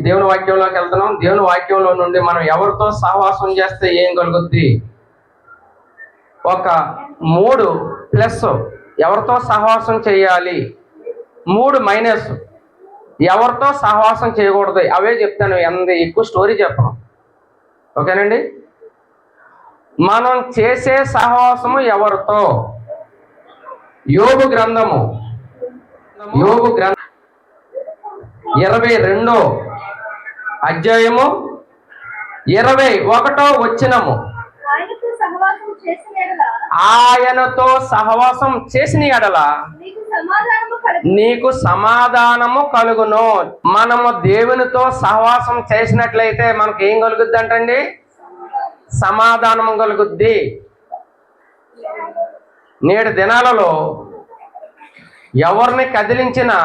దేవుని వాక్యంలోకి వెళ్తున్నాం. దేవుని వాక్యంలో నుండి మనం ఎవరితో సహవాసం చేస్తే ఏం కలుగుద్ది? ఒక 3 ప్లస్ ఎవరితో సహవాసం చేయాలి, 3 మైనస్ ఎవరితో సహవాసం చేయకూడదు. అవే చెప్తాను, ఎక్కువ స్టోరీ చెప్పను. ఓకేనండి. మనం చేసే సహవాసము ఎవరితో? యోబు గ్రంథము 22వ అధ్యాయము 21వ వచనము. ఆయనతో సహవాసం చేసిన ఎడల నీకు సమాధానము కలుగును. మనము దేవునితో సహవాసం చేసినట్లయితే మనకు ఏం కలుగుద్ది అంటండి? సమాధానము కలుగుద్ది. నేటి దినాలలో ఎవరిని కదిలించినా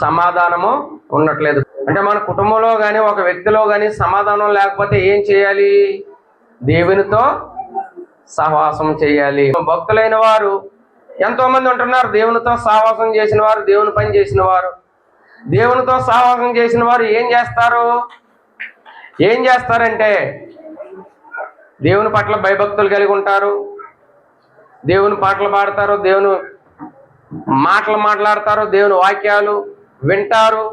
సమాధానము ఉండట్లేదు. అంటే మన కుటుంబంలో కానీ ఒక వ్యక్తిలో కానీ సమాధానం లేకపోతే ఏం చేయాలి? దేవునితో సహవాసం చేయాలి. భక్తులైన వారు ఎంతో మంది ఉంటున్నారు. దేవునితో సహవాసం చేసిన వారు, దేవుని పని చేసిన వారు. దేవునితో సహవాసం చేసిన వారు ఏం చేస్తారంటే దేవుని పట్ల భయభక్తులు కలిగి ఉంటారు, దేవుని పాటలు పాడతారు, దేవుని మాటలు మాట్లాడతారు, దేవుని వాక్యాలు వింటారు,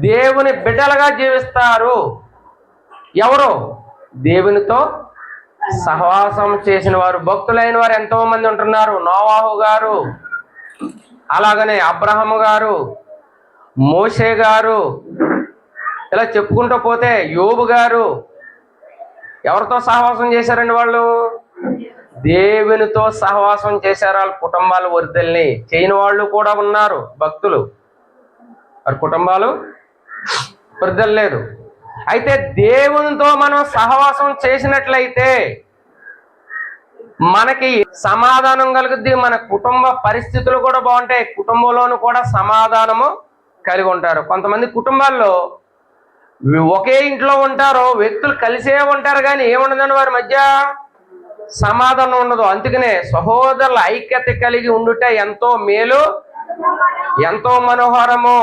దేవుని బిడ్డలుగా జీవిస్తారు. ఎవరు? దేవునితో సహవాసం చేసిన వారు. భక్తులైన వారు ఎంతో మంది ఉంటున్నారు. నోవాహు గారు, అలాగనే అబ్రహాము గారు, మోషే గారు, ఇలా చెప్పుకుంటూ పోతే యోబు గారు. ఎవరితో సహవాసం చేశారండి వాళ్ళు? దేవునితో సహవాసం చేశారు. వాళ్ళ కుటుంబాలు వర్ధిల్ని. చేయని వాళ్ళు కూడా ఉన్నారు భక్తులు, వారి కుటుంబాలు వర్ధిల్లేదు. అయితే దేవునితో మనం సహవాసం చేసినట్లయితే మనకి సమాధానం కలుగుద్ది. మన కుటుంబ పరిస్థితులు కూడా బాగుంటాయి. కుటుంబంలోనూ కూడా సమాధానము కలిగి ఉంటారు. కొంతమంది కుటుంబాల్లో ఒకే ఇంట్లో ఉంటారు, వ్యక్తులు కలిసే ఉంటారు, కానీ ఏముండదండి వారి మధ్య సమాధానం ఉండదు. అందుకనే సహోదరుల ఐక్యత కలిగి ఉండుట ఎంతో మేలు, ఎంతో మనోహరము.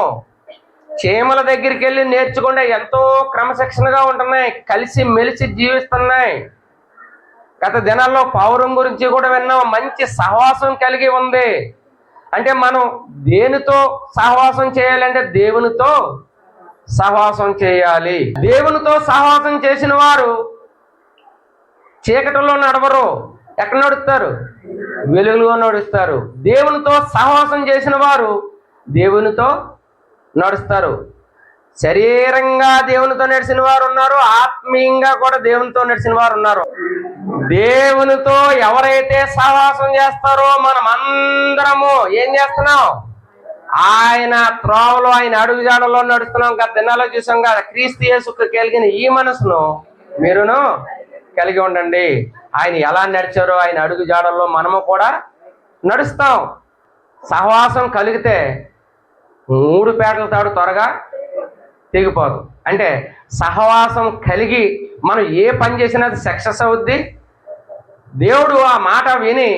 చీమల దగ్గరికి వెళ్ళి నేర్చుకుంటే ఎంతో క్రమశిక్షణగా ఉంటున్నాయి, కలిసి మెలిసి జీవిస్తున్నాయి. గత దినాల్లో పౌరం గురించి కూడా విన్నాం. మంచి సహవాసం కలిగి ఉంది. అంటే మనం దేనితో సహవాసం చేయాలంటే దేవునితో సహవాసం చేయాలి. దేవునితో సహవాసం చేసిన వారు చీకటిలో నడవరు. ఎక్కడ నడుస్తారు? వెలుగులో నడుస్తారు. దేవునితో సహవాసం చేసిన వారు దేవునితో నడుస్తారు. శరీరంగా దేవునితో నడిచిన వారు ఉన్నారు, ఆత్మీయంగా కూడా దేవునితో నడిచిన వారు ఉన్నారు. దేవునితో ఎవరైతే సహవాసం చేస్తారో మనం అందరము ఏం చేస్తున్నాం? ఆయన త్రోవలో, ఆయన అడుగుజాడలో నడుస్తున్నాం. గత దినాల్లో చూసాం కదా. క్రీస్తు యేసుకు కలిగిన ఈ మనసును మీరును కలిగి ఉండండి. ఆయన ఎలా నడిచారో ఆయన అడుగు జాడల్లో మనము కూడా నడుస్తాం. సహవాసం కలిగితే 3 పేటల తాడు త్వరగా తెగిపోదు. అంటే సహవాసం కలిగి మనం ఏ పని చేసినా అది సక్సెస్ అవుద్ది. దేవుడు ఆ మాట విని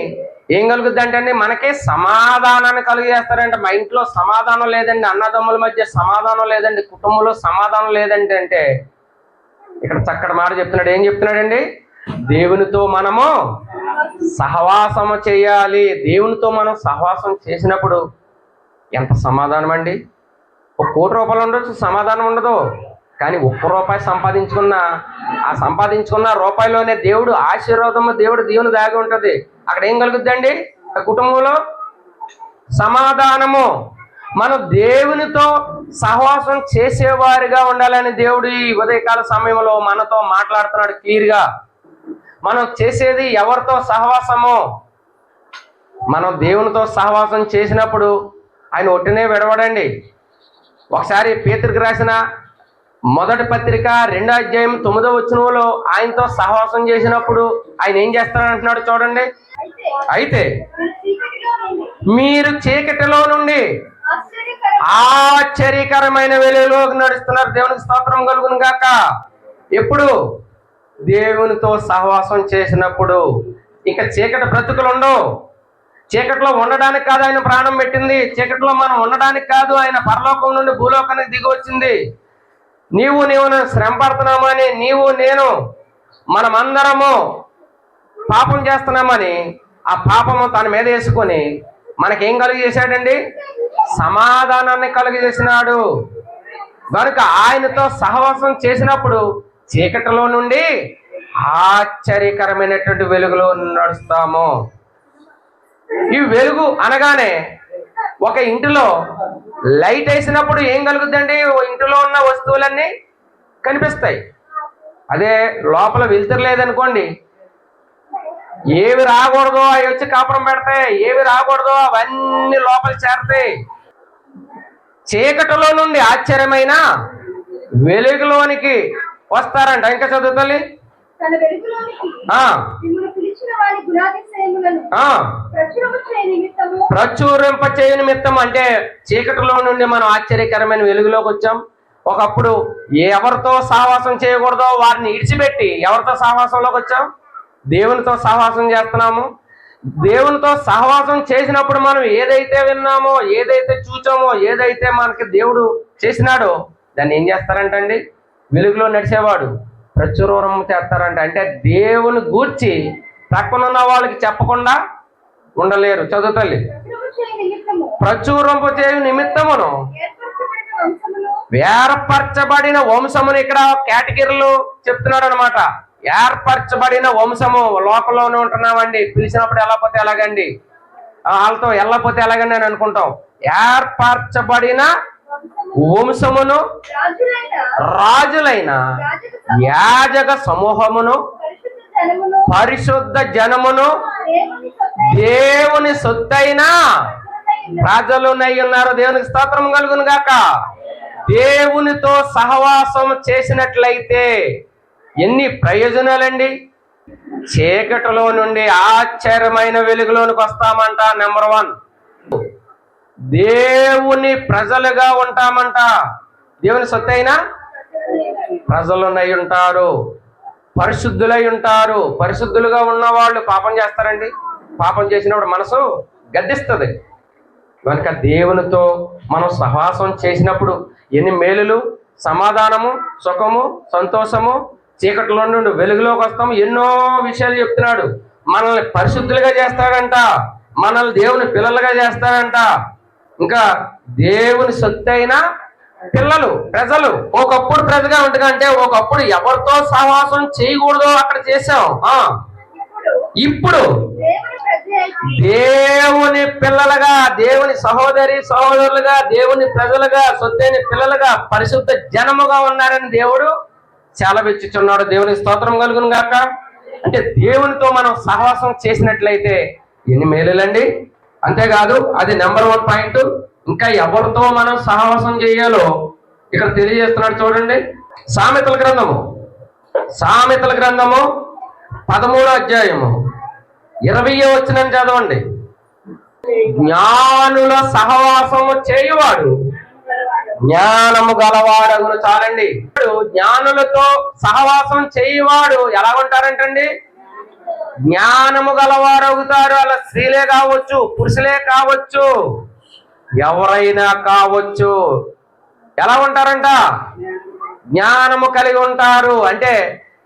ఏం కలుగుద్ది అంటే మనకి సమాధానాన్ని కలిగేస్తారంటే. మా ఇంట్లో సమాధానం లేదండి, అన్నదమ్ముల మధ్య సమాధానం లేదండి, కుటుంబంలో సమాధానం లేదండి అంటే ఇక్కడ చక్కటి మాట చెప్తున్నాడు. ఏం చెప్తున్నాడండి? దేవునితో మనము సహవాసము చేయాలి. దేవునితో మనం సహవాసం చేసినప్పుడు ఎంత సమాధానం అండి. 1 కోటి రూపాయలు ఉండొచ్చు, సమాధానం ఉండదు. కానీ 1 రూపాయి సంపాదించుకున్న రూపాయిలోనే దేవుడు ఆశీర్వాదము, దేవుడు దీవెన దాగి ఉంటుంది. అక్కడ ఏం కలుగుద్దండి? కుటుంబంలో సమాధానము. మనం దేవునితో సహవాసం చేసేవారిగా ఉండాలని దేవుడు ఈ ఉదయకాల సమయంలో మనతో మాట్లాడుతున్నాడు క్లియర్గా. మనం చేసేది ఎవరితో సహవాసము? మనం దేవునితో సహవాసం చేసినప్పుడు ఆయన ఒట్టినే విడవడండి. ఒకసారి పేతురుకు రాసిన మొదటి పత్రిక 2వ అధ్యాయం 9వ వచనంలో ఆయనతో సహవాసం చేసినప్పుడు ఆయన ఏం చేస్తారంటున్నాడు చూడండి. అయితే మీరు చీకటిలో నుండి ఆశ్చర్యకరమైన వెలుగులోకి నడుస్తున్నారు. దేవునికి స్తోత్రం కలుగును గాక. ఎప్పుడు? దేవునితో సహవాసం చేసినప్పుడు. ఇంకా చీకటి బ్రతుకులు ఉండవు. చీకట్లో ఉండడానికి కాదు ఆయన ప్రాణం పెట్టింది, చీకట్లో మనం ఉండడానికి కాదు ఆయన పరలోకం నుండి భూలోకానికి దిగి వచ్చింది. నీవు శ్రమ పడుతున్నామని, నీవు నేను మనమందరము పాపం చేస్తున్నామని ఆ పాపము తన మీద వేసుకొని మనకేం కలుగజేశాడండి? సమాధానాన్ని కలుగజేసినాడు. కనుక ఆయనతో సహవాసం చేసినప్పుడు చీకటిలో నుండి ఆశ్చర్యకరమైనటువంటి వెలుగులో నడుస్తాము. ఈ వెలుగు అనగానే ఒక ఇంటిలో లైట్ వేసినప్పుడు ఏం కలుగుద్దండి? ఇంటిలో ఉన్న వస్తువులన్నీ కనిపిస్తాయి. అదే లోపల వెలుతురు లేదనుకోండి, ఏవి రాకూడదో అవి వచ్చి కాపురం పెడతాయి, ఏవి రాకూడదో అవన్నీ లోపల చేరతాయి. చీకటిలో నుండి ఆశ్చర్యమైన వెలుగులోనికి వస్తారంట. ఇంకా చదువుతల్లి. ప్రచురింప చేయ నిమిత్తం అంటే చీకటిలో నుండి మనం ఆశ్చర్యకరమైన వెలుగులోకి వచ్చాం. ఒకప్పుడు ఎవరితో సహవాసం చేయకూడదో వారిని ఇడిచిపెట్టి ఎవరితో సహవాసంలోకి వచ్చాం? దేవునితో సహవాసం చేస్తున్నాము. దేవునితో సహవాసం చేసినప్పుడు మనం ఏదైతే విన్నామో, ఏదైతే చూచామో, ఏదైతే మనకి దేవుడు చేసినాడో దాన్ని ఏం చేస్తారంటండి? వెలుగులో నడిచేవాడు ప్రచురం చేస్తారంట. అంటే దేవుని గూర్చి పక్కనున్న వాళ్ళకి చెప్పకుండా ఉండలేరు. చదువుతల్లి. ప్రచురింప చేయు నిమిత్తమును ఏర్పరచబడిన వంశమును ఇక్కడ కేటగిరీలు చెప్తున్నాడు అనమాట. ఏర్పరచబడిన వంశము. లోకంలోనే ఉంటున్నామండి, పిలిచినప్పుడు వెళ్ళకపోతే ఎలాగండి, వాళ్ళతో వెళ్ళకపోతే ఎలాగండి అని అనుకుంటాం. ఏర్పరచబడిన వంశమును, రాజులైన యాజక సమూహమును, పరిశుద్ధ జనమును, దేవుని సొత్తైన ప్రజలునై ఉన్నారు. దేవునికి స్తోత్రం కలుగును గాక. దేవునితో సహవాసం చేసినట్లయితే ఎన్ని ప్రయోజనాలండి? చీకటిలో నుండి ఆశ్చర్యమైన వెలుగులోనికి వస్తామంట. నెంబర్ 1, దేవుని ప్రజలుగా ఉంటామంట. దేవుని సొత్తైన ప్రజలునై ఉంటారు, పరిశుద్ధులై ఉంటారు. పరిశుద్ధులుగా ఉన్న వాళ్ళు పాపం చేస్తారండి. పాపం చేసినప్పుడు మనసు గద్దిస్తుంది. కనుక దేవునితో మనం సహవాసం చేసినప్పుడు ఎన్ని మేలులు, సమాధానము, సుఖము, సంతోషము. చీకటిలో నుండి వెలుగులోకి వస్తాము. ఎన్నో విషయాలు చెప్తున్నాడు. మనల్ని పరిశుద్ధులుగా చేస్తాడంట, మనల్ని దేవుని పిల్లలుగా చేస్తాడంట. ఇంకా దేవుని సొత్తైన పిల్లలు, ప్రజలు. ఒకప్పుడు ప్రజగా ఉంటుందంటే ఒకప్పుడు ఎవరితో సహవాసం చేయకూడదో అక్కడ చేసాం. ఇప్పుడు దేవుని పిల్లలుగా, దేవుని సహోదరులుగా, దేవుని ప్రజలుగా, సొత్తైన పిల్లలుగా, పరిశుద్ధ జనముగా ఉన్నారని దేవుడు సెలవిచ్చుచున్నాడు. దేవుని స్తోత్రం కలుగును గాక. అంటే దేవునితో మనం సహవాసం చేసినట్లయితే ఎన్ని మేలులండి. అంతేకాదు, అది నెంబర్ 1 పాయింట్. ఇంకా ఎవరితో మనం సహవాసం చేయాలో ఇక్కడ తెలియజేస్తున్నాడు. చూడండి, సామెతల గ్రంథము 13వ అధ్యాయము 20వ వచనం చదవండి. జ్ఞానుల సహవాసము చేయువాడు జ్ఞానము గలవాడగును. చాలండి. జ్ఞానులతో సహవాసం చేయవాడు ఎలా ఉంటారంటండి? జ్ఞానము గలవారవుతారు. అలా స్త్రీలే కావచ్చు, పురుషులే కావచ్చు, ఎవరైనా కావచ్చు. ఎలా ఉంటారంట? జ్ఞానము కలిగి ఉంటారు. అంటే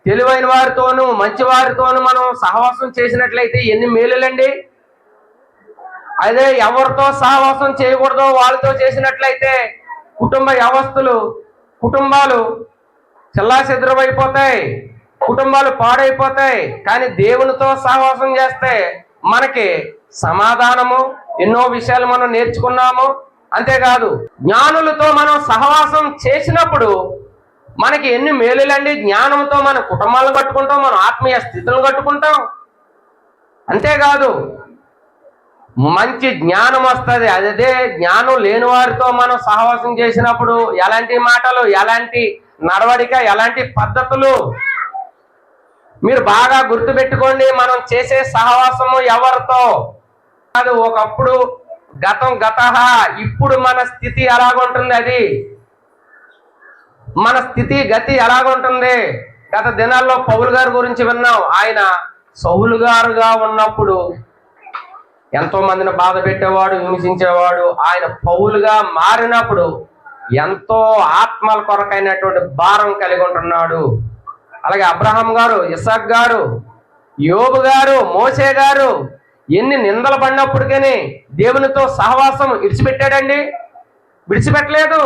తెలివైన వారితోనూ మంచి వారితోనూ మనం సహవాసం చేసినట్లయితే ఎన్ని మేలులండి. అదే ఎవరితో సహవాసం చేయకూడదో వాళ్ళతో చేసినట్లయితే కుటుంబ వ్యవస్థలు, కుటుంబాలు చెల్లాచెదురైపోతాయి, కుటుంబాలు పాడైపోతాయి. కానీ దేవునితో సహవాసం చేస్తే మనకి సమాధానము, ఎన్నో విషయాలు మనం నేర్చుకున్నాము. అంతేకాదు, జ్ఞానులతో మనం సహవాసం చేసినప్పుడు మనకి ఎన్ని మేలులండి. జ్ఞానంతో మన కుటుంబాలను కట్టుకుంటాం, మన ఆత్మీయ స్థితులను కట్టుకుంటాం. అంతేకాదు, మంచి జ్ఞానం వస్తుంది. అదే జ్ఞానం లేని వారితో మనం సహవాసం చేసినప్పుడు ఎలాంటి మాటలు, ఎలాంటి నడవడిక, ఎలాంటి పద్ధతులు మీరు బాగా గుర్తుపెట్టుకోండి. మనం చేసే సహవాసము ఎవరితో కాదు. ఒకప్పుడు గతః, ఇప్పుడు మన స్థితి ఎలాగుంటుంది, అది మన స్థితి గతి ఎలాగుంటుంది. గత దినాల్లో పౌలు గారి గురించి విన్నాం. ఆయన సౌలు గారుగా ఉన్నప్పుడు ఎంతో మందిని బాధ పెట్టేవాడు, హింసించేవాడు. ఆయన పౌలుగా మారినప్పుడు ఎంతో ఆత్మల కొరకైనటువంటి భారం కలిగి ఉంటున్నాడు. అలాగే అబ్రహాం గారు, ఇసాక్ గారు, యోబు గారు, మోసే గారు ఎన్ని నిందలు పడినప్పటికీ దేవునితో సహవాసం విడిచిపెట్టాడండి? విడిచిపెట్టలేదు.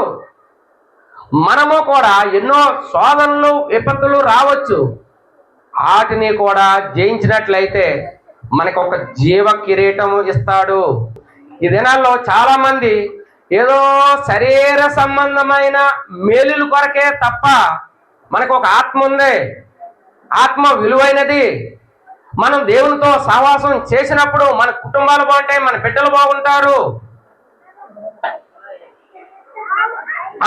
మనము కూడా ఎన్నో శోధనలు, విపత్తులు రావచ్చు. వాటిని కూడా జయించినట్లయితే మనకు ఒక జీవ కిరీటము ఇస్తాడు. ఈ దినాల్లో చాలా మంది ఏదో శరీర సంబంధమైన మేలుల కొరకే తప్ప మనకు ఒక ఆత్మ ఉంది, ఆత్మ విలువైనది. మనం దేవునితో సహవాసం చేసినప్పుడు మన కుటుంబాలు బాగుంటాయి, మన బిడ్డలు బాగుంటారు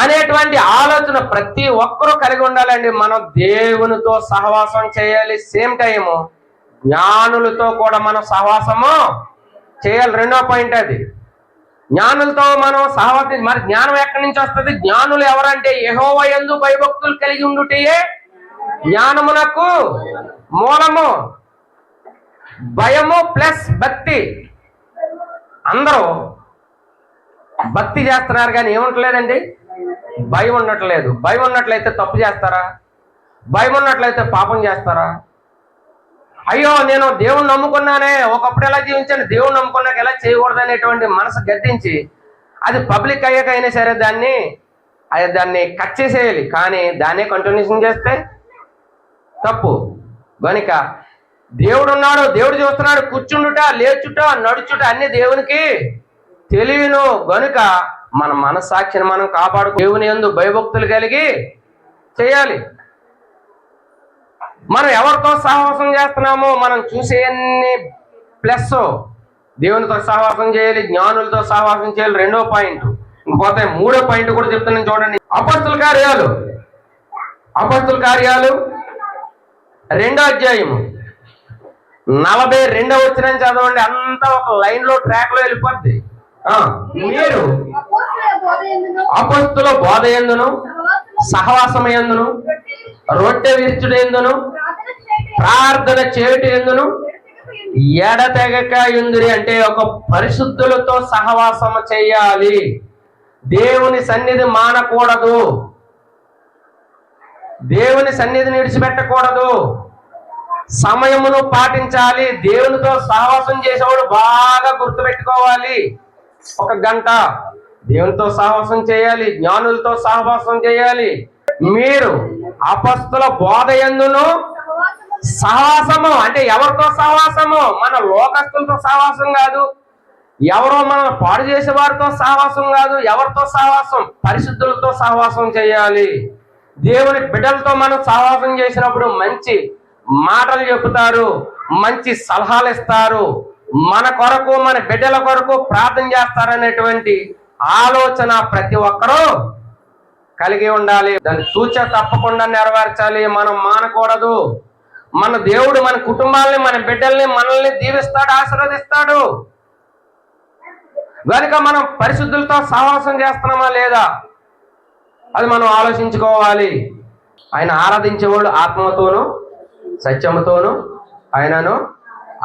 అనేటువంటి ఆలోచన ప్రతి ఒక్కరూ కలిగి ఉండాలండి. మనం దేవునితో సహవాసం చేయాలి, సేమ్ టైము జ్ఞానులతో కూడా మనం సహవాసము చేయాలి. రెండో పాయింట్ అది. జ్ఞానులతో మనం సహవాసం. మరి జ్ఞానం ఎక్కడి నుంచి వస్తుంది? జ్ఞానులు ఎవరంటే యెహోవా యందు భయభక్తులు కలిగి ఉండుటయే జ్ఞానమునకు మూలము. భయము ప్లస్ భక్తి. అందరూ భక్తి చేస్తున్నారు కానీ ఏముంటలేదండి? భయం ఉండట్లేదు. భయం ఉన్నట్లయితే తప్పు చేస్తారా? భయం ఉన్నట్లయితే పాపం చేస్తారా? అయ్యో నేను దేవుణ్ణి నమ్ముకున్నానే, ఒకప్పుడు ఎలా జీవించాను, దేవుణ్ణి నమ్ముకున్నాక ఎలా చేయకూడదు అనేటువంటి మనసు గద్దించి అది పబ్లిక్ అయ్యాక అయినా సరే దాన్ని కట్ చేసేయాలి. కానీ దాన్నే కంటిన్యూషన్ చేస్తే తప్పు. కనుక దేవుడు ఉన్నాడు, దేవుడు చూస్తున్నాడు. కూర్చుండుట, లేచుట, నడుచుట అన్ని దేవునికి తెలియను. గనుక మన మనస్సాక్షిని మనం కాపాడుకో, దేవుని యందు భయభక్తులు కలిగి చేయాలి. మనం ఎవరితో సహవాసం చేస్తున్నామో మనం చూసేయన్ని ప్లస్. దేవునితో సహవాసం చేయాలి, జ్ఞానులతో సహవాసం చేయాలి. రెండో పాయింట్. ఇంకోతే మూడో పాయింట్ కూడా చెప్తున్నాను చూడండి. అపొస్తలుల కార్యాలు 2వ అధ్యాయము 42వ వచనం చదవండి. అంతా ఒక లైన్ లో ట్రాక్ లో వెళ్ళిపోద్ది. మీరు అపొస్తలుల బోధ యందును సహవాసమయందును రొట్టె విరుచుట యందును ప్రార్థన చేయుట యందును ఎడతెగక యుందురి. అంటే ఒక పరిశుద్ధులతో సహవాసము చేయాలి. దేవుని సన్నిధి మానకూడదు, దేవుని సన్నిధిని విడిచిపెట్టకూడదు, సమయమును పాటించాలి. దేవునితో సహవాసం చేసేవాడు బాగా గుర్తుపెట్టుకోవాలి. 1 గంట దేవునితో సహవాసం చేయాలి, జ్ఞానులతో సహవాసం చేయాలి. మీరు అపొస్తలుల బోధ యందును సహవాసము. అంటే ఎవరితో సహవాసము? మన లోకస్తులతో సహవాసం కాదు, ఎవరో మనల్ని పాడు చేసే వారితో సహవాసం కాదు. ఎవరితో సహవాసం? పరిశుద్ధులతో సహవాసం చేయాలి. దేవుని బిడ్డలతో మనం సహవాసం చేసినప్పుడు మంచి మాటలు చెబుతారు, మంచి సలహాలు ఇస్తారు, మన కొరకు మన బిడ్డల కొరకు ప్రార్థన చేస్తారనేటువంటి ఆలోచన ప్రతి ఒక్కరూ కలిగి ఉండాలి. దాన్ని తూచ తప్పకుండా నెరవేర్చాలి. మనం మానకూడదు. మన దేవుడు మన కుటుంబాలని, మన బిడ్డల్ని, మనల్ని దీవిస్తాడు, ఆశీర్వదిస్తాడు. కనుక మనం పరిశుద్ధులతో సహవాసం చేస్తున్నామా లేదా అది మనం ఆలోచించుకోవాలి. ఆయన ఆరాధించేవాళ్ళు ఆత్మతోనూ సత్యముతోనూ ఆయనను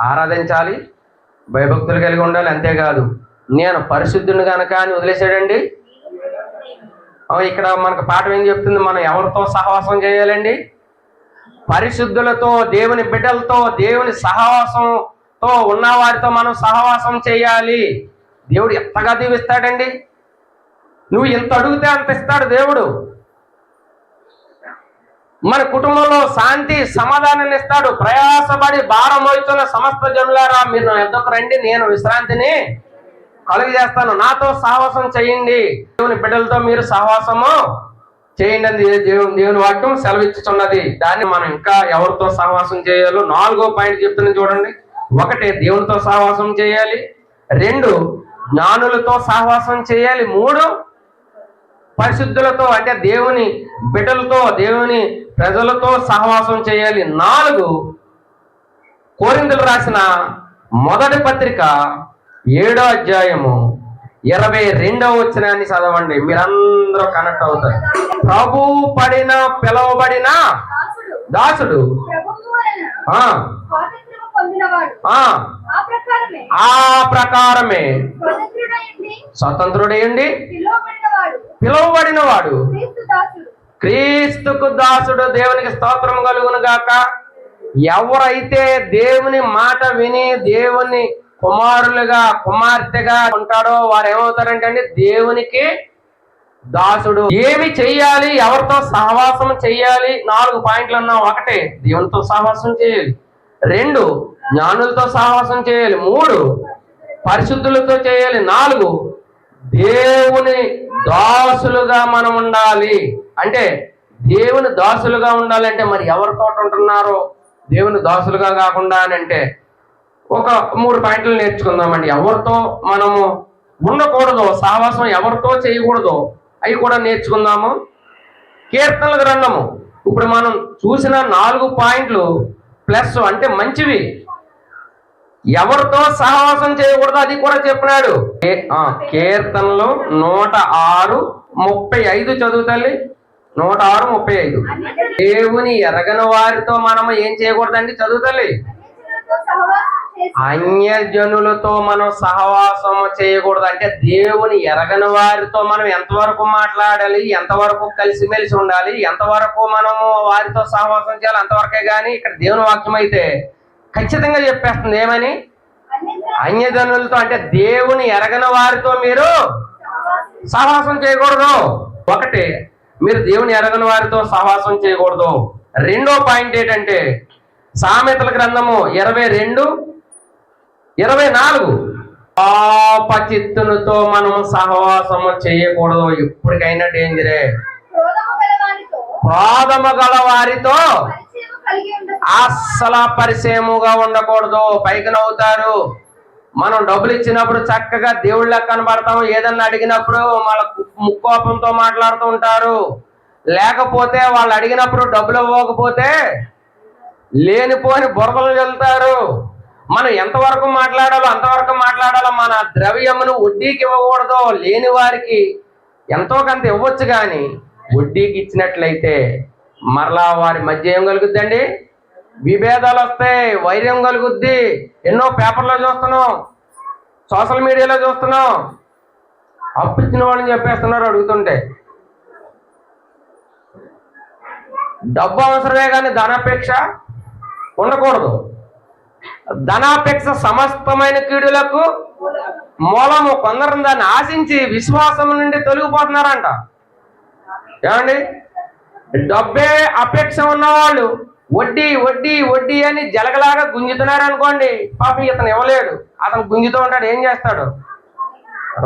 ఆరాధించాలి, భయభక్తులు కలిగి ఉండాలి. అంతేకాదు నేను పరిశుద్ధుని కనుక అని వదిలేసాడండి. ఇక్కడ మనకు పాఠం ఏం చెప్తుంది? మనం ఎవరితో సహవాసం చేయాలండి? పరిశుద్ధులతో, దేవుని బిడ్డలతో, దేవుని సహవాసంతో ఉన్న వారితో మనం సహవాసం చేయాలి. దేవుడు ఎంతగా దీవిస్తాడండి. నువ్వు ఎంత అడిగితే అంత ఇస్తాడు దేవుడు. మన కుటుంబంలో శాంతి సమాధానాన్ని ఇస్తాడు. ప్రయాసపడి భారం మోస్తున్న సమస్త జనులారా మీరు నా యొద్దకు రండి, నేను విశ్రాంతిని కలుగజేస్తాను. నాతో సహవాసం చేయండి. దేవుని బిడ్డలతో మీరు సహవాసము చేయండి అని దేవుని వాక్యం సెలవిచ్చుచున్నది. దాన్ని మనం ఇంకా ఎవరితో సహవాసం చేయాలో 4వ పాయింట్ చెప్తున్నాను చూడండి. 1 దేవునితో సహవాసం చేయాలి, 2 జ్ఞానులతో సహవాసం చేయాలి, 3 పరిశుద్ధులతో అంటే దేవుని బిడ్డలతో, దేవుని ప్రజలతో సహవాసం చేయాలి, 4 కొరింథీయులకు రాసిన మొదటి పత్రిక 7వ అధ్యాయము 22వ వచనాన్ని చదవండి. మీరందరూ కనెక్ట్ అవుతారు. ప్రభు పిలవబడిన దాసుడు పొందినవాడు ఆ ఆ ప్రకారమే ఆ ప్రకారమే స్వతంత్రుడైంది స్వతంత్రుడేయండి పిలువబడిన వాడు పిలువబడిన వాడు క్రీస్తు దాసుడు. క్రీస్తుకు దాసుడు. దేవునికి స్తోత్రం కలుగును గాక. ఎవరైతే దేవుని మాట విని దేవుని కుమారులుగా కుమార్తెగా ఉంటాడో వారు ఏమవుతారంటే అండి, దేవునికి దాసుడు. ఏమి చెయ్యాలి, ఎవరితో సహవాసం చెయ్యాలి? 4 పాయింట్లు అన్నాం. 1 దేవునితో సహవాసం చేయాలి, 2 జ్ఞానులతో సహవాసం చేయాలి, 3 పరిశుద్ధులతో చేయాలి, 4 దేవుని దాసులుగా మనం ఉండాలి. అంటే దేవుని దాసులుగా ఉండాలంటే మరి ఎవరితో ఉంటున్నారో దేవుని దాసులుగా కాకుండా అని అంటే ఒక 3 పాయింట్లు నేర్చుకుందామండి. ఎవరితో మనము ఉండకూడదు, సహవాసం ఎవరితో చేయకూడదు, అవి కూడా నేర్చుకుందాము. కీర్తనల గ్రంథము ఇప్పుడు మనం చూసిన 4 పాయింట్లు ప్లస్ అంటే మంచివి. ఎవరితో సహవాసం చేయకూడదు అది కూడా చెప్పినాడు. కీర్తనలు 106:35 చదువు తల్లి. 106:35. దేవుని ఎరగని వారితో మనం ఏం చేయకూడదండి? చదువు తల్లి. అన్యజనులతో మనం సహవాసం చేయకూడదు. అంటే దేవుని ఎరగని వారితో మనం ఎంతవరకు మాట్లాడాలి, ఎంతవరకు కలిసిమెలిసి ఉండాలి, ఎంతవరకు మనము వారితో సహవాసం చేయాలి అంతవరకే. కానీ ఇక్కడ దేవుని వాక్యం అయితే ఖచ్చితంగా చెప్పేస్తుంది ఏమని? అన్యజనులతో అంటే దేవుని ఎరగని వారితో మీరు సహవాసం చేయకూడదు. 1 మీరు దేవుని ఎరగని వారితో సహవాసం చేయకూడదు. 2వ పాయింట్ ఏంటంటే సామెతల గ్రంథము 22:24 పాపచిత్తులతో మనము సహవాసము చేయకూడదు. ఎప్పటికైనా డేంజరే. క్రోధము గల వారితో అస్సలు పరిచయముగా ఉండకూడదు. పైకి నవ్వుతారు. మనం డబ్బులు ఇచ్చినప్పుడు చక్కగా దేవుళ్ళ కనబడతాము, ఏదన్నా అడిగినప్పుడు వాళ్ళ ముక్కోపంతో మాట్లాడుతూ ఉంటారు. లేకపోతే వాళ్ళు అడిగినప్పుడు డబ్బులు ఇవ్వకపోతే లేనిపోని బురదలు వెళ్తారు. మనం ఎంతవరకు మాట్లాడాలో అంతవరకు మాట్లాడాలో. మన ద్రవ్యమును వడ్డీకి ఇవ్వకూడదు. లేని వారికి ఎంతో కొంత ఇవ్వచ్చు, కానీ వడ్డీకి ఇచ్చినట్లయితే మరలా వారి మధ్య ఏం కలుగుద్దండి? విభేదాలు వస్తాయి, వైర్యం కలుగుద్ది. ఎన్నో పేపర్లో చూస్తున్నాం, సోషల్ మీడియాలో చూస్తున్నాం. అప్పు ఇచ్చిన వాళ్ళని చెప్పేస్తున్నారు అడుగుతుంటే. డబ్బు అవసరమే కానీ ధనాపేక్ష ఉండకూడదు. ధనాపేక్ష సమస్తమైన కీడులకు మూలము. కొందరు దాన్ని ఆశించి విశ్వాసం నుండి తొలగిపోతున్నారంట. ఏమండి? డబ్బే అపేక్ష ఉన్నవాళ్ళు వడ్డీ వడ్డీ వడ్డీ అని జలగలాగా గుంజుతున్నారు అనుకోండి. పాపం ఇతను ఇవ్వలేడు, అతను గుంజుతూ ఉంటాడు. ఏం చేస్తాడు?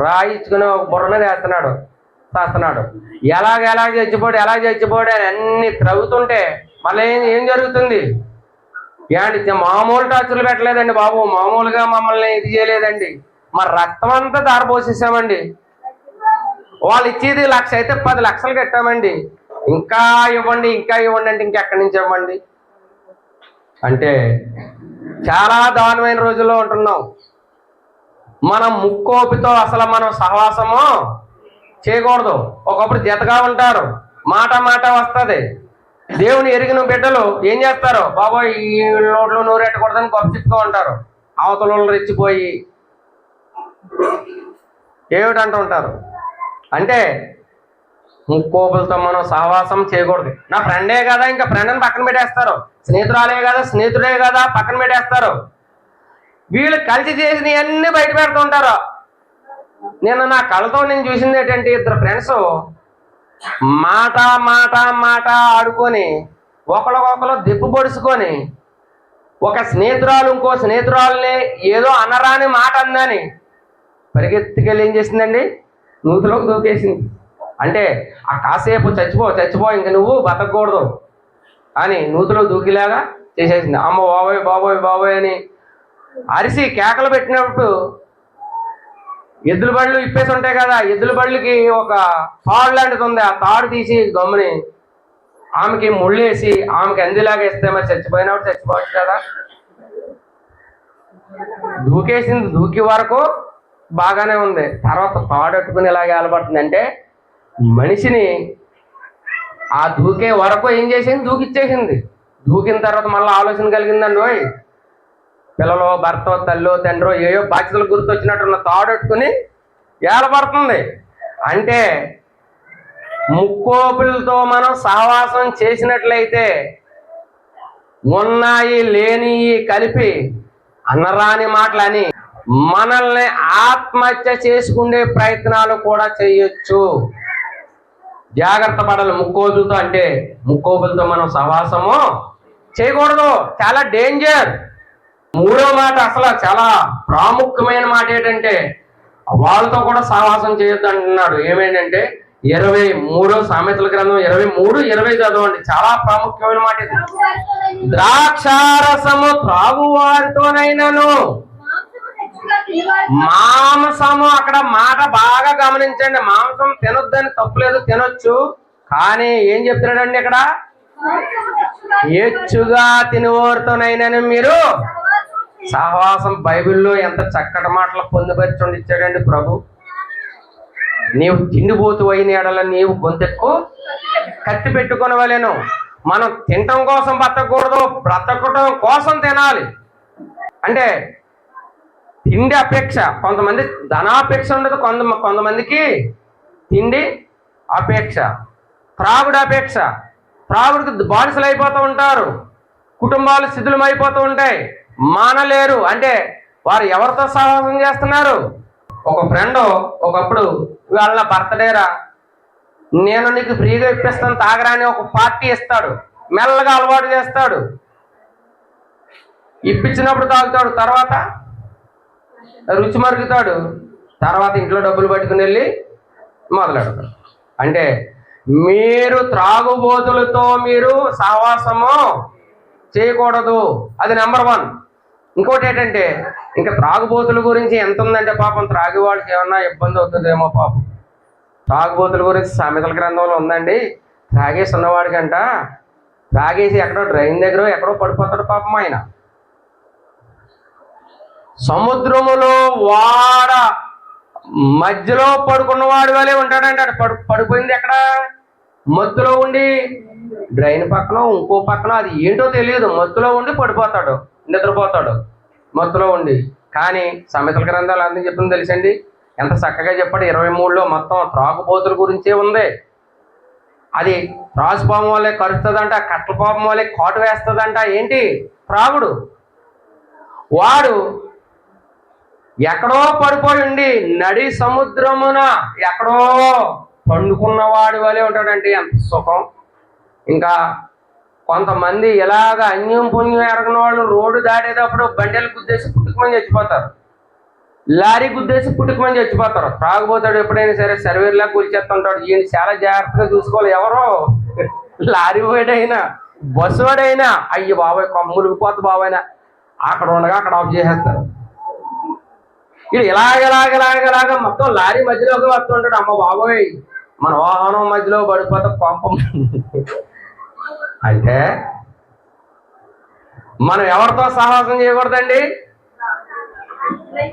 రాయించుకుని బుర్ర మీద చేస్తున్నాడు. ఎలాగ చచ్చిపోడు అని అన్ని త్రవ్వుతుంటే మళ్ళీ ఏం జరుగుతుంది? ఏంటి మామూలు టార్చర్లు పెట్టలేదండి బాబు, మామూలుగా మమ్మల్ని ఇది చేయలేదండి, మరి రక్తం అంతా దారిపోసేసామండి. వాళ్ళు ఇచ్చేది 1,00,000 అయితే 10 లక్షలు కట్టామండి, ఇంకా ఇవ్వండి అంటే ఇంకెక్కడి నుంచి ఇవ్వండి అంటే చాలా దారుణమైన రోజుల్లో ఉంటున్నాం. మనం ముక్కోపితో అసలు మనం సహవాసము చేయకూడదు. ఒకప్పుడు జతగా ఉంటారు, మాట వస్తుంది. దేవుని ఎరిగిన బిడ్డలు ఏం చేస్తారు? బాబోయ్ ఈ నోట్లో నూరెట్టకూడదని గొప్ప చెప్పుకో ఉంటారు. అవతల రెచ్చిపోయి ఏమిటంటూ ఉంటారు. అంటే ముక్కోపులతో మనం సహవాసం చేయకూడదు. నా ఫ్రెండే కదా, ఇంకా ఫ్రెండ్ని పక్కన పెట్టేస్తారు. స్నేహితురాలే కదా, స్నేహితుడే కదా పక్కన పెట్టేస్తారు. వీళ్ళు కలిసి చేసినవన్నీ బయట పెడుతుంటారు. నా కళ్ళతో నేను చూసింది ఏంటంటే, 2 ఫ్రెండ్స్ మాట ఆడుకొని ఒకరికొకరు దెప్పు పొడుచుకొని, ఒక స్నేహితురాలు ఇంకో స్నేహితురాలని ఏదో అనరాని మాట అందని పరిగెత్తుకెళ్ళి ఏం చేసిందండి? నూతిలోకి దూకేసింది. అంటే ఆ కాసేపు చచ్చిపో ఇంక నువ్వు బతకూడదు అని నూతిలో దూకిలాగా చేసేసింది. అమ్మ బాబోయ్ అని అరిసి కేకలు పెట్టినప్పుడు ఎద్దుల బళ్ళు ఇప్పేసి ఉంటాయి కదా, ఎద్దుల బళ్ళకి ఒక తాడు లాంటిది ఉంది. ఆ తాడు తీసి గమ్ముని ఆమెకి ముళ్ళేసి ఆమెకి అందిలాగా వేస్తే మరి చచ్చిపోయినప్పుడు చచ్చిపోవచ్చు కదా. దూకేసింది, దూకి వరకు బాగానే ఉంది. తర్వాత తాడట్టుకుని ఇలాగే ఆలబడుతుంది. అంటే మనిషిని ఆ దూకే వరకు ఏం చేసింది? దూకిచ్చేసింది. దూకిన తర్వాత మళ్ళీ ఆలోచన కలిగిందండి. పిల్లలు భర్త తల్లు తండ్రో ఏయో బాధ్యతలు గుర్తొచ్చినట్టున్న తాడట్టుకుని ఏలపడుతుంది. అంటే ముక్కోపులతో మనం సహవాసం చేసినట్లయితే ఉన్నాయి లేనివి కలిపి అన్నరాని మాటలని మనల్ని ఆత్మహత్య చేసుకునే ప్రయత్నాలు కూడా చేయొచ్చు. జాగ్రత్త పడాలి ముక్కోపులతో. అంటే ముక్కోపులతో మనం సహవాసము చేయకూడదు, చాలా డేంజర్. మూడో మాట అసలు చాలా ప్రాముఖ్యమైన మాట ఏంటంటే వాళ్ళతో కూడా సహవాసం చేయొద్దు అంటున్నాడు. ఏమేంటంటే 23 సామెతల గ్రంథం 23:20 చదవండి. చాలా ప్రాముఖ్యమైన మాట ఇది. ద్రాక్షారసము త్రాగువారితోనైనాను మాంసము, అక్కడ మాట బాగా గమనించండి. మాంసం తినొద్దని తప్పులేదు, తినొచ్చు. కానీ ఏం చెప్తున్నాడండి ఇక్కడ? హెచ్చుగా తినవారితోనైనాను మీరు సహవాసం. బైబిల్లో ఎంత చక్కటి మాటలు పొందుపరచుండి ఇచ్చాడండి ప్రభు. నీవు తిండిపోతు అయిన ఎడల నీవు గొంతెక్కు కత్తి పెట్టుకొనవలెను. మనం తినటం కోసం బ్రతకూడదు, బ్రతకటం కోసం తినాలి. అంటే తిండి అపేక్ష, కొంతమంది ధనాపేక్ష ఉండదు, కొంతమందికి తిండి అపేక్ష, త్రాగుడు అపేక్ష. త్రాగుడికి బానిసలు అయిపోతూ ఉంటారు, కుటుంబాలు శిథిలమైపోతూ ఉంటాయి, మానలేరు. అంటే వారు ఎవరితో సహవాసం చేస్తున్నారు? ఒక ఫ్రెండ్ ఒకప్పుడు వాళ్ళ బర్త్డేరా, నేను నీకు ఫ్రీగా ఇప్పిస్తాను తాగరా అని ఒక పార్టీ ఇస్తాడు. మెల్లగా అలవాటు చేస్తాడు, ఇప్పించినప్పుడు తాగుతాడు, తర్వాత రుచి మరుగుతాడు, తర్వాత ఇంట్లో డబ్బులు పట్టుకుని వెళ్ళి మొదలెడతాడు. అంటే మీరు త్రాగుబోతులతో మీరు సహవాసము చేయకూడదు. అది నెంబర్ 1. ఇంకోటి ఏంటంటే ఇంకా త్రాగుబోతుల గురించి ఎంత ఉందంటే పాపం త్రాగి వాళ్ళకి ఏమన్నా ఇబ్బంది అవుతుందేమో పాపం. త్రాగుబోతుల గురించి సామెతల గ్రంథంలో ఉందండి. త్రాగేసి ఉన్నవాడికంట త్రాగేసి ఎక్కడో డ్రైన్ దగ్గర ఎక్కడో పడిపోతాడు పాపం. ఆయన సముద్రములో వాడ మధ్యలో పడుకున్నవాడి వలే ఉంటాడంటే. పడిపోయింది ఎక్కడ? మత్తులో ఉండి. డ్రైన్ పక్కన ఇంకో పక్కన అది ఏంటో తెలియదు, మత్తులో ఉండి పడిపోతాడు, నిద్రపోతాడు మత్తులో ఉండి. కానీ సామెతల గ్రంథాలు అందరూ చెప్పింది తెలుసండి, ఎంత చక్కగా చెప్పాడు. 23లో మొత్తం త్రాగుబోతుల గురించే ఉంది. అది రాజుపాము వల్లే కరుస్తుందంట, కట్టల పాపం వల్లే కాటు వేస్తుందంట. ఏంటి? త్రాగుడు. వాడు ఎక్కడో పడిపోయి ఉండి నడి సముద్రమున ఎక్కడో పండుకున్నవాడి వలే ఉంటాడంటే ఎంత సుఖం. ఇంకా కొంతమంది ఇలాగ అన్యం పుణ్యం ఎరగని వాళ్ళు రోడ్డు దాటేటప్పుడు బండెలు గుద్దేసి పుట్టుకమని చచ్చిపోతారు, లారీ గుద్దేసి పుట్టుకమని చచ్చిపోతారు. త్రాగుపోతాడు ఎప్పుడైనా సరే సర్వేర్లా కూల్చేస్తుంటాడు. ఈయన చాలా జాగ్రత్తగా చూసుకోవాలి. ఎవరో లారీ వాడైనా బస్సు వాడైనా అయ్యి బాబాయ్ మునిగిపోద్దు బాబాయ్నా అక్కడ ఉండగా అక్కడ ఆఫ్ చేసేస్తారు. ఇది ఇలాగ మొత్తం లారీ మధ్యలోకి వస్తుంటాడు. అమ్మ బాబోయ్ మన వాహనం మధ్యలో పడిపోతే పంపం. అంటే మనం ఎవరితో సహవాసం చేయకూడదండి?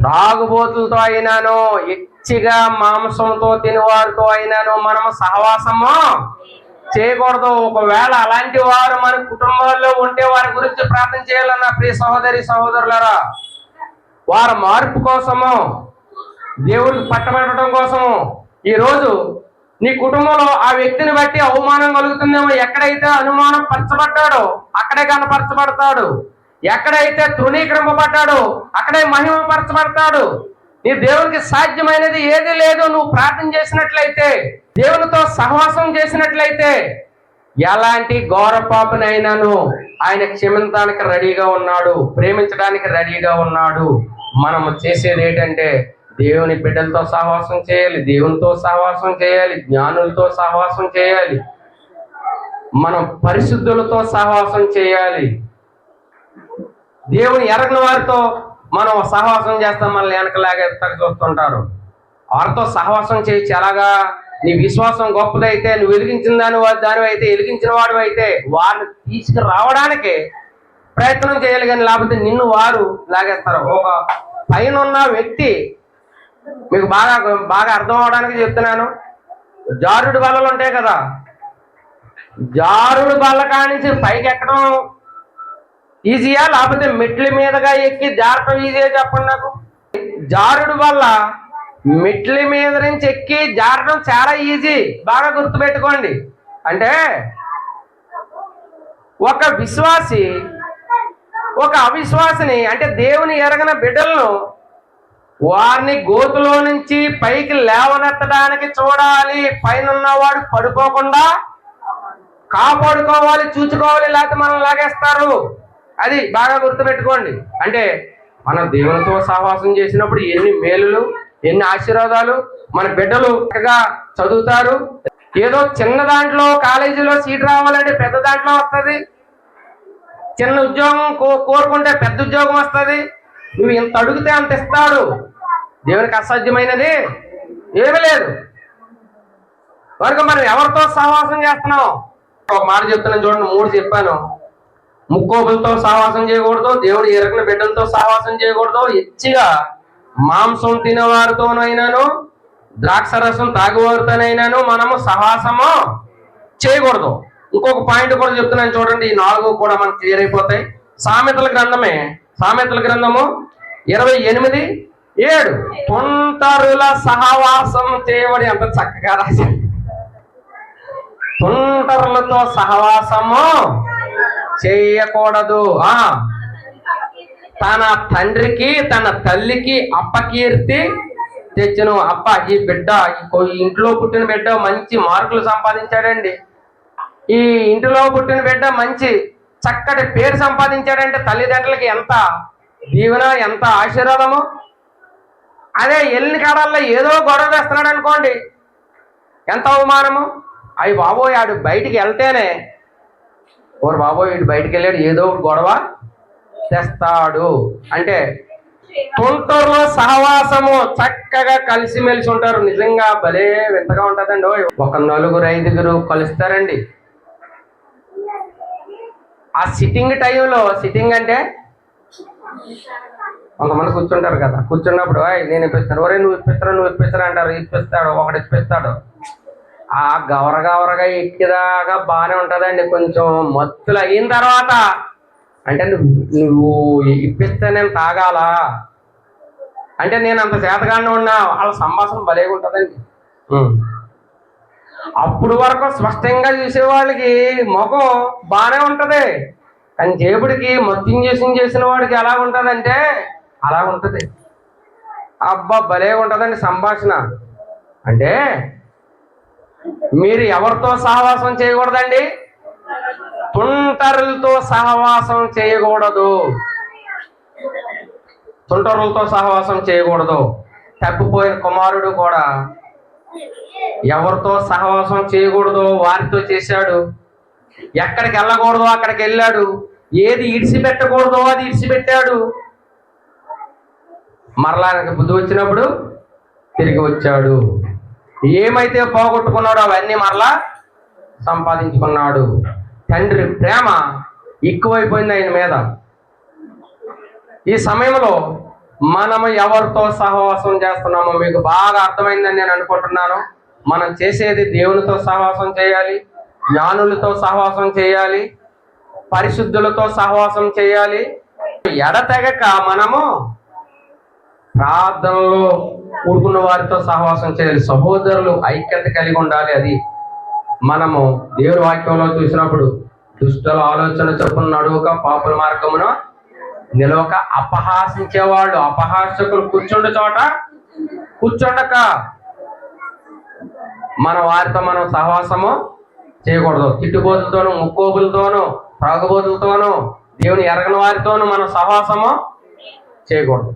త్రాగుబోతులతో అయినాను, ఎచ్చిగా మాంసంతో తినేవారితో అయినాను మనము సహవాసము చేయకూడదు. ఒకవేళ అలాంటి వారు మన కుటుంబాల్లో ఉంటే వారి గురించి ప్రార్థన చేయాలన్న ప్రియ సహోదరి సహోదరులారా. వారి మార్పు కోసము, దేవుడికి పట్టబెట్టడం కోసము. ఈరోజు నీ కుటుంబంలో ఆ వ్యక్తిని బట్టి అవమానం కలుగుతుందేమో. ఎక్కడైతే అనుమానం పరచబడ్డాడో అక్కడే కనపరచబడతాడు, ఎక్కడైతే తృణీకరింపబడ్డాడో అక్కడే మహిమపరచబడతాడు. నీ దేవునికి సాధ్యమైనది ఏది లేదు. నువ్వు ప్రార్థన చేసినట్లయితే, దేవునితో సహవాసం చేసినట్లయితే, ఎలాంటి ఘోర పాపనైనాను ఆయన క్షమించడానికి రెడీగా ఉన్నాడు, ప్రేమించడానికి రెడీగా ఉన్నాడు. మనము చేసేది ఏంటంటే దేవుని బిడ్డలతో సహవాసం చేయాలి, దేవునితో సహవాసం చేయాలి, జ్ఞానులతో సహవాసం చేయాలి, మనం పరిశుద్ధులతో సహవాసం చేయాలి. దేవుని ఎరగని వారితో మనం సహవాసం చేస్తాం, మనల్ని వెనకలాగా చూస్తుంటారు. వారితో సహవాసం చేయొచ్చు. ఎలాగా? నీ విశ్వాసం గొప్పదైతే, నువ్వు వెలిగించిన దాని అయితే, వెలిగించిన వాడు అయితే వారిని తీసుకురావడానికి ప్రయత్నం చేయాలి. కానీ లేకపోతే నిన్ను వారు లాగేస్తారు. ఒక పైన ఉన్న వ్యక్తి, మీకు బాగా అర్థం అవడానికి చెప్తున్నాను, జారుడు బల్లలు ఉంటాయి కదా, జారుడు బల్ల కానించి పైకి ఎక్కడం ఈజీయా లేకపోతే మెట్ల మీదగా ఎక్కి జారటం ఈజీయా చెప్పండి నాకు. జారుడు వల్ల మెట్ల మీద నుంచి ఎక్కి జారడం చాలా ఈజీ. బాగా గుర్తుపెట్టుకోండి. అంటే ఒక విశ్వాసి ఒక అవిశ్వాసిని, అంటే దేవుని ఎరగని బిడ్డలను వారిని గోతులో నుంచి పైకి లేవనెత్తడానికి చూడాలి. పైన ఉన్నవాడు పడిపోకుండా కాపాడుకోవాలి, చూసుకోవాలి, లేకపోతే మనం లాగేస్తారు. అది బాగా గుర్తుపెట్టుకోండి. అంటే మనం దేవునితో సహవాసం చేసినప్పుడు ఎన్ని మేలులు, ఎన్ని ఆశీర్వాదాలు. మన బిడ్డలు చక్కగా చదువుతారు. ఏదో చిన్న దాంట్లో కాలేజీలో సీట్ రావాలంటే పెద్ద దాంట్లో వస్తుంది. చిన్న ఉద్యోగం కోరుకుంటే పెద్ద ఉద్యోగం వస్తుంది. నువ్వు ఇంత అడిగితే అంత ఇస్తాడు. దేవునికి అసాధ్యమైనది ఏమీ లేదు. కనుక మనం ఎవరితో సహవాసం చేస్తున్నాం? ఒక మాట చెప్తున్నాను చూడండి, 3 చెప్పాను. ముక్కోపులతో సహవాసం చేయకూడదు, దేవుడు ఎరగిన బిడ్డలతో సహవాసం చేయకూడదు, ఎచ్చిగా మాంసం తినేవారితోనైనాను ద్రాక్షరసం తాగేవారితోనైనాను మనము సహవాసము చేయకూడదు. ఇంకొక పాయింట్ కూడా చెప్తున్నాను చూడండి. ఈ 4 కూడా మనకు క్లియర్ అయిపోతాయి. సామెతల గ్రంథము 28:7 తుంటరుల సహవాసం చేయబడి. అంత చక్కగా రాశారు. తుంటరులతో సహవాసము చేయకూడదు. తన తండ్రికి తన తల్లికి అపకీర్తి తెచ్చును. అబ్బా, ఈ బిడ్డ ఈ ఇంట్లో పుట్టిన బిడ్డ మంచి మార్కులు సంపాదించాడండి, ఈ ఇంటిలో పుట్టిన బిడ్డ మంచి చక్కటి పేరు సంపాదించాడంటే తల్లిదండ్రులకి ఎంత దీవెన, ఎంత ఆశీర్వాదము. అదే ఎల్లిన కాడాల్లో ఏదో గొడవ వేస్తున్నాడు అనుకోండి, ఎంత అవమానము. అయ్యి బాబోయ్, ఆడు బయటికి వెళ్తేనే ఓరు బాబోయ్ వీడు బయటికి వెళ్ళాడు, ఏదో గొడవ తెస్తాడు. అంటే తుంటూరులో సహవాసము చక్కగా కలిసిమెలిసి ఉంటారు. నిజంగా భలే వింతగా ఉంటుందండి. ఒక 4-5 కలుస్తారండి. ఆ సిట్టింగ్ టైంలో, సిట్టింగ్ అంటే కొంతమంది కూర్చుంటారు కదా, కూర్చున్నప్పుడు నేను ఇప్పిస్తాను, ఒరే నువ్వు ఇప్పిస్తారా అంటారు. ఇప్పిస్తాడు, ఒకటి ఇప్పిస్తాడు. ఆ గవరగా ఎక్కిదాకా బాగానే ఉంటుందండి. కొంచెం మత్తులు అయిన తర్వాత అంటే నువ్వు ఇప్పిస్తే నేను తాగాలా అంటే నేను అంత చేతగానే ఉన్నా, వాళ్ళ సంభాషణ భలేగా ఉంటుందండి. అప్పుడు వరకు స్పష్టంగా చూసేవాళ్ళకి ముఖం బాగానే ఉంటది, కానీ జేబుడికి మత్తు చేసిన వాడికి ఎలా ఉంటుందంటే అలా ఉంటుంది. అబ్బా భలేగా ఉంటుందండి సంభాషణ. అంటే మీరు ఎవరితో సహవాసం చేయకూడదండి? తుంటరులతో సహవాసం చేయకూడదు. తుంటరులతో సహవాసం చేయకూడదు. తప్పిపోయిన కుమారుడు కూడా ఎవరితో సహవాసం చేయకూడదు వారితో చేశాడు. ఎక్కడికి వెళ్ళకూడదు అక్కడికి వెళ్ళాడు. ఏది ఇడిచిపెట్టకూడదో అది ఇడిచిపెట్టాడు. మరలా ఆయనకు బుద్ధి వచ్చినప్పుడు తిరిగి వచ్చాడు. ఏమైతే పోగొట్టుకున్నాడో అవన్నీ మరలా సంపాదించుకున్నాడు. తండ్రి ప్రేమ ఎక్కువైపోయింది ఆయన మీద. ఈ సమయంలో మనము ఎవరితో సహవాసం చేస్తున్నామో మీకు బాగా అర్థమైందని నేను అనుకుంటున్నాను. మనం చేసేది దేవునితో సహవాసం చేయాలి, జ్ఞానులతో సహవాసం చేయాలి, పరిశుద్ధులతో సహవాసం చేయాలి. ఎడతెగక మనము ప్రార్థనలో కూడుకున్న వారితో సహవాసం చేయాలి. సహోదరులు ఐక్యత కలిగి ఉండాలి. అది మనము దేవుని వాక్యంలో చూసినప్పుడు దుష్టుల ఆలోచన చొప్పున నడువక పాపుల మార్గమున నిలవక అపహాసించేవాళ్ళు, అపహాసకులు కూర్చుండక మన వారితో మనం సహవాసము చేయకూడదు. తిట్టుబోతులతోనూ, ముక్కోబులతోనూ, త్రాగుబోతులతోనూ, దేవుని ఎరగని వారితోనూ మనం సహవాసము చేయకూడదు.